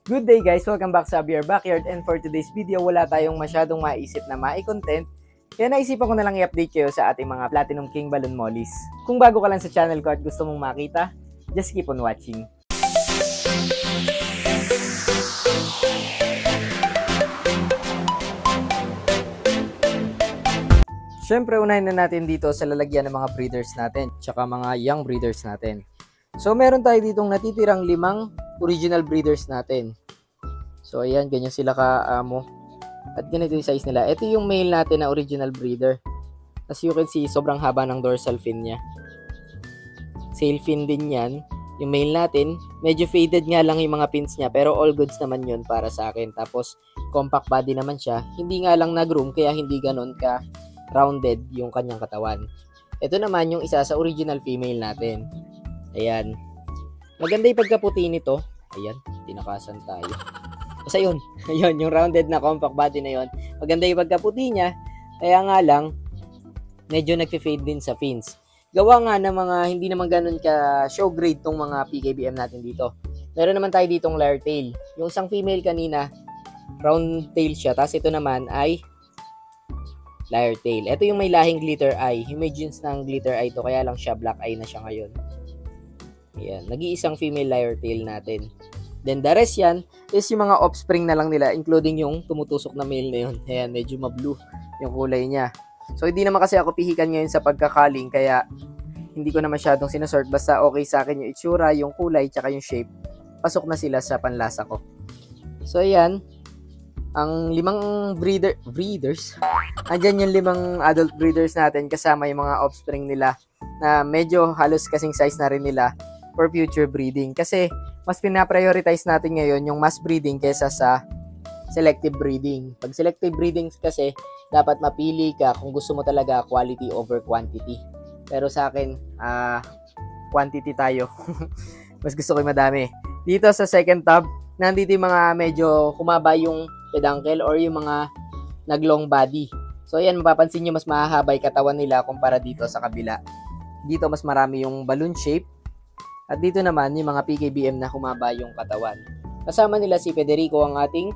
Good day guys! Welcome back sa BR Backyard, and for today's video, wala tayong masyadong maisip na mai-content. Kaya naisipan ko na lang i-update kayo sa ating mga Platinum King Balloon Mollies. Kung bago ka lang sa channel ko at gusto mong makita, just keep on watching. Siyempre, unahin na natin dito sa lalagyan ng mga breeders natin, tsaka mga young breeders natin. So, meron tayo ditong natitirang 5 original breeders natin. So, ayan, ganyan sila kaamo. At ganito yung size nila. Ito yung male natin na original breeder. As you can see, sobrang haba ng dorsal fin niya. Sail fin din yan. Yung male natin, medyo faded nga lang yung mga pins niya, pero all goods naman yun para sa akin. Tapos, compact body naman siya. Hindi nga lang nag-groom, kaya hindi ganon ka rounded yung kanyang katawan. Ito naman yung isa sa original female natin. Ayan. Maganda yung pagkaputi nito. Ayan, tinakasan tayo. Basta yun. Ayun, yung rounded na compact body na yun. Maganda yung pagkaputi niya. Kaya nga lang, medyo nagfe-fade din sa fins. Gawa nga ng mga hindi naman ganun ka show grade tong mga PKBM natin dito. Meron naman tayo ditong layer tail. Yung isang female kanina, round tail siya. Tapos ito naman ay layer tail. Ito yung may lahing glitter eye. Yung may genes ng glitter eye to, kaya lang siya black eye na siya ngayon. Ayan, nag-iisang female layer tail natin. Then the rest yan is yung mga offspring na lang nila, including yung tumutusok na male na yun. Ayan, medyo ma-blue yung kulay niya. So hindi naman kasi ako pihikan ngayon sa pagkakaling, kaya hindi ko na masyadong sinusort. Basta okay sa akin yung itsura, yung kulay, tsaka yung shape. Pasok na sila sa panlasa ko. So ayan, ang 5 breeders, andyan yung 5 adult breeders natin kasama yung mga offspring nila na medyo halos kasing size na rin nila for future breeding. Kasi mas pinaprioritize natin ngayon yung mass breeding kaysa sa selective breeding. Pag selective breeding kasi, dapat mapili ka kung gusto mo talaga quality over quantity. Pero sa akin, quantity tayo. Mas gusto ko yung madami. Dito sa second tab, nandito yung mga medyo humaba yung peduncle or yung mga nag-long body. So ayan, mapapansin nyo mas mahahaba yung katawan nila kumpara dito sa kabila. Dito mas marami yung balloon shape. At dito naman yung mga PKBM na humaba yung katawan. Kasama nila si Federico, ang ating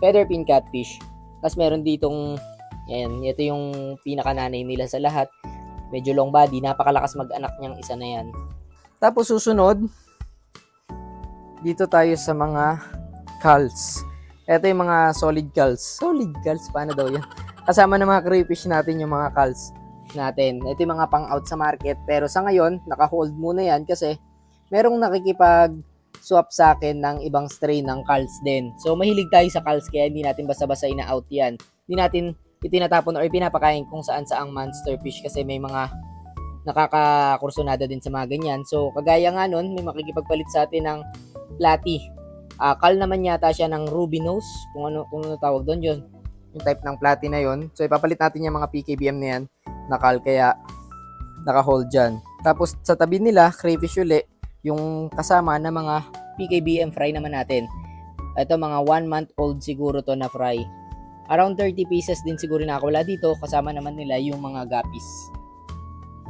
featherpin catfish. Tapos meron ditong, ayan, ito yung pinakananay nila sa lahat. Medyo long body, napakalakas mag-anak niyang isa na yan. Tapos susunod, dito tayo sa mga culls. Ito yung mga solid culls. Solid culls? Paano daw yan? Kasama ng mga crayfish natin yung mga culls natin. Ito yung mga pang-out sa market. Pero sa ngayon, naka-hold muna yan kasi merong nakikipag-swap sa akin ng ibang strain ng culls din. So, mahilig tayo sa culls kaya hindi natin basta-basta ina-out yan. Hindi natin itinatapon or pinapakain kung saan-saang monster fish kasi may mga nakakakursunada din sa mga ganyan. So, kagaya nga nun, may makikipagpalit sa atin ng platy. Cal naman yata siya ng ruby nose, kung ano tawag doon, yun yung type ng platy na yun. So ipapalit natin yung mga PKBM na yan na cal, kaya naka-hold dyan. Tapos sa tabi nila, crayfish uli, yung kasama na mga PKBM fry naman natin. Ito mga 1 month old siguro to na fry. Around 30 pieces din siguro nakawala dito. Kasama naman nila yung mga guppies.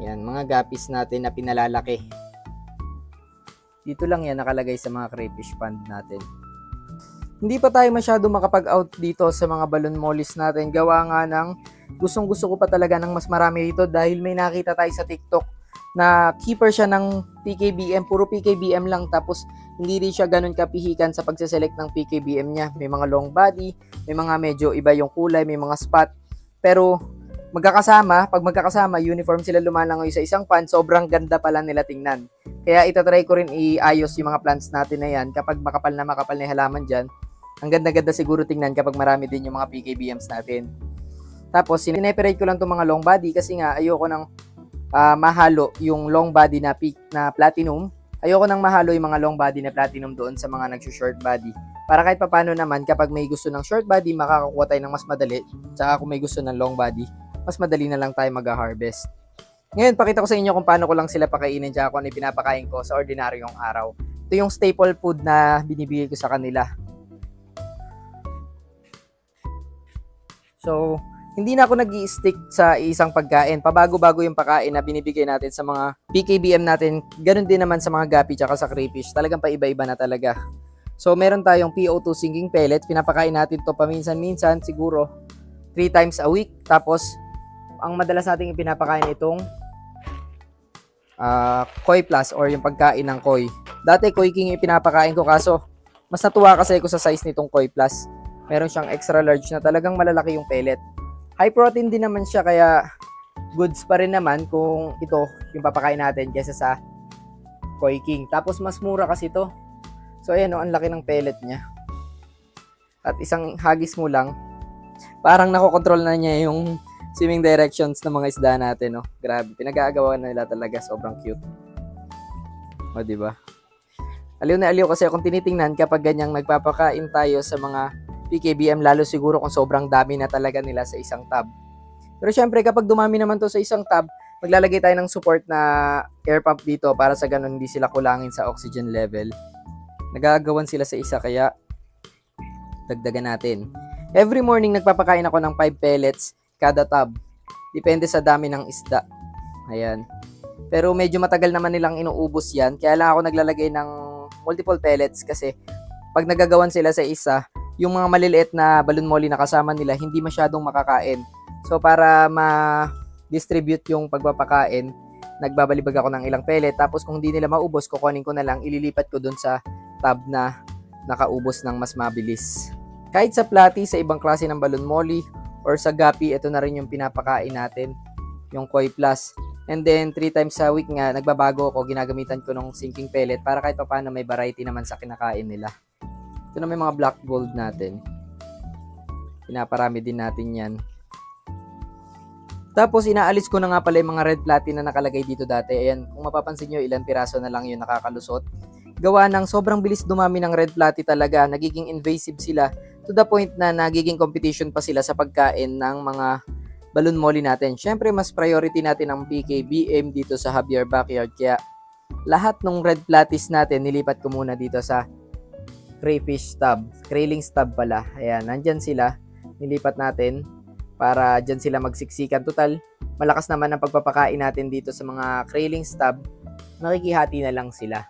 Yan, mga guppies natin na pinalalaki. Dito lang yan nakalagay sa mga crayfish pond natin. Hindi pa tayo masyado makapag-out dito sa mga balloon mollies natin. Gawa nga ng gustong-gusto ko pa talaga ng mas marami dito dahil may nakita tayo sa TikTok na keeper siya ng PKBM. Puro PKBM lang, tapos hindi rin siya ganun kapihikan sa pagseselect ng PKBM niya. May mga long body, may mga medyo iba yung kulay, may mga spot. Pero pag magkakasama, uniform sila lumalangoy sa isang pan, sobrang ganda pala nila tingnan. Kaya itatry ko rin iayos yung mga plants natin na yan kapag makapal na halaman dyan. Ang ganda-ganda siguro tingnan kapag marami din yung mga PKBMs natin. Tapos, sineperate ko lang itong mga long body kasi nga ayoko nang mahalo yung long body na platinum. Ayoko nang mahalo yung mga long body na platinum doon sa mga nag-short body. Para kahit papano naman, kapag may gusto ng short body, makakakuha tayo ng mas madali. Tsaka kung may gusto ng long body, mas madali na lang tayo mag-harvest. Ngayon, pakita ko sa inyo kung paano ko lang sila pakainin tsaka kung ano pinapakain ko sa ordinaryong araw. Ito yung staple food na binibigay ko sa kanila. So, hindi na ako nag-i-stick sa isang pagkain. Pabago-bago yung pagkain na binibigay natin sa mga PKBM natin. Ganun din naman sa mga gapi tsaka sa crayfish. Talagang paiba-iba na talaga. So meron tayong PO2 sinking pellets. Pinapakain natin to paminsan-minsan, siguro 3 times a week. Tapos ang madalas nating ipinapakain itong Koi Plus or yung pagkain ng koi. Dati Koi King ipinapakain ko, kaso mas natuwa kasi ako sa size nitong Koi Plus. Meron siyang extra large na talagang malalaki yung pellet. High protein din naman siya, kaya goods pa rin naman kung ito yung papakain natin kaysa sa Koi King. Tapos mas mura kasi ito. So ayan, ang laki ng pellet niya. At isang hagis mo lang, parang nakokontrol na niya yung swimming directions ng mga isda natin, no? Grabe, pinag-aagawan na nila talaga, sobrang cute. O, diba? Aliw na aliw kasi kung tinitingnan kapag ganyang nagpapakain tayo sa mga PKBM, lalo siguro kung sobrang dami na talaga nila sa isang tub. Pero syempre, kapag dumami naman to sa isang tub, maglalagay tayo ng support na air pump dito para sa ganun hindi sila kulangin sa oxygen level. Nagagawan sila sa isa, kaya dagdagan natin. Every morning, nagpapakain ako ng 5 pellets kada tub. Depende sa dami ng isda. Ayan. Pero medyo matagal naman nilang inuubos yan. Kaya lang ako naglalagay ng multiple pellets kasi pag nagagawan sila sa isa, yung mga maliliit na balloon molly na kasama nila, hindi masyadong makakain. So, para ma-distribute yung pagpapakain, nagbabalibag ako ng ilang pellet. Tapos, kung hindi nila maubos, kukunin ko na lang, ililipat ko dun sa tub na nakaubos ng mas mabilis. Kahit sa platy, sa ibang klase ng balloon molly, or sa gapi, ito na rin yung pinapakain natin, yung Koi Plus. And then, 3 times a week nga, nagbabago ako, ginagamitan ko ng sinking pellet para kahit pa paano may variety naman sa kinakain nila. Ito na may mga black gold natin. Pinaparami din natin yan. Tapos, inaalis ko na nga pala yung mga red platy na nakalagay dito dati. Ayan, kung mapapansin nyo, ilang piraso na lang yung nakakalusot. Gawa ng sobrang bilis dumami ng red platy talaga. Nagiging invasive sila to the point na nagiging competition pa sila sa pagkain ng mga balloon molly natin. Syempre, mas priority natin ang PKBM dito sa Javier Backyard. Kaya, lahat ng red platies natin, nilipat ko muna dito sa crayfish tub. Kraylings tub pala. Ayan, nandyan sila. Nilipat natin para dyan sila magsiksikan. Total, malakas naman ang pagpapakain natin dito sa mga kraylings tub. Nakikihati na lang sila.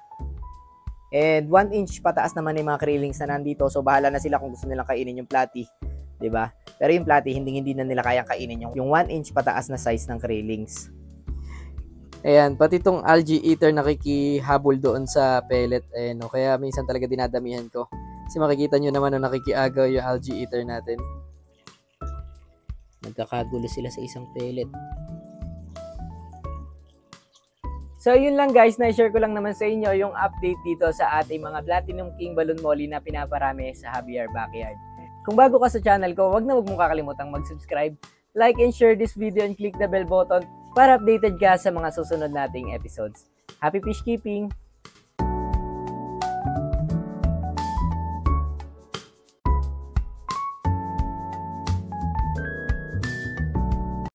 And 1 inch pataas naman yung mga kraylings na nandito. So, bahala na sila kung gusto nilang kainin yung platy. Diba? Pero yung platy, hindi na nila kayang kainin yung 1 inch pataas na size ng kraylings. Ayan, pati itong algae eater nakikihabol doon sa pellet. Ayan, no? Kaya minsan talaga dinadamihan ko. Kasi makikita nyo naman na nakikiagaw yung algae eater natin. Nagkakagulo sila sa isang pellet. So, yun lang guys, na-share ko lang naman sa inyo yung update dito sa ating mga Platinum King Balloon Molly na pinaparami sa Javier Backyard. Kung bago ka sa channel ko, wag mong kakalimutang mag-subscribe, like and share this video and click the bell button para updated ka sa mga susunod nating episodes. Happy fish keeping!